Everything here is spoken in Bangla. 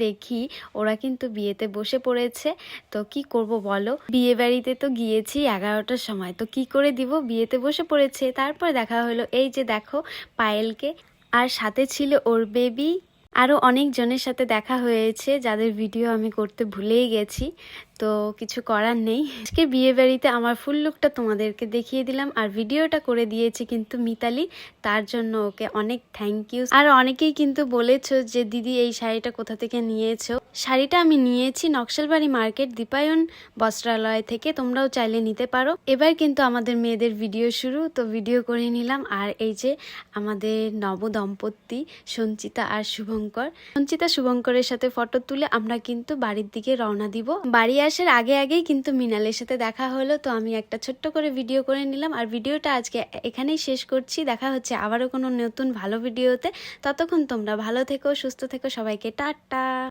দেখি ওরা কিন্তু বিয়েতে বসে পড়েছে। তো কি করব বলো, বিয়ে বাড়িতে তো গিয়েছি 11টার সময়, তো কি করে দিব, বিয়েতে বসে পড়েছে। তারপর দেখা হলো এই যে দেখো পায়েলকে, আর সাথে ছিল ওর বেবি। আরও অনেকজনের সাথে দেখা হয়েছে যাদের ভিডিও আমি করতে ভুলেই গেছি, তো কিছু করার নেই। আজকে বিয়ে বাড়িতে আমার ফুল লুকটা তোমাদেরকে দেখিয়ে দিলাম, আর ভিডিওটা করে দিয়েছি কিন্তু মিতালি, তার জন্য ওকে অনেক থ্যাংক ইউ। আর অনেকেই কিন্তু বলেছো যে দিদি এই শাড়িটা কোথা থেকে নিয়েছো। শাড়িটা আমি নিয়েছি নকশালবাড়ি মার্কেট দীপায়ন বস্ত্রালয় থেকে, তোমরাও চাইলে নিতে পারো। এবার কিন্তু আমাদের মেয়েদের ভিডিও শুরু, তো ভিডিও করে নিলাম। আর এই যে আমাদের নবদম্পতি সঞ্চিতা আর শুভঙ্কর, সঞ্চিতা শুভঙ্করের সাথে ফটো তুলে আমরা কিন্তু বাড়ির দিকে রওনা দিব। বাড়ি আসার আগেই কিন্তু মৃণালের সাথে দেখা হলো, তো আমি একটা ছোট্ট করে ভিডিও করে নিলাম। আর ভিডিওটা আজকে এখানেই শেষ করছি, দেখা হচ্ছে আবারও কোনো নতুন ভালো ভিডিওতে। ততক্ষণ তোমরা ভালো থেকো, সুস্থ থেকো, সবাইকে টাটা।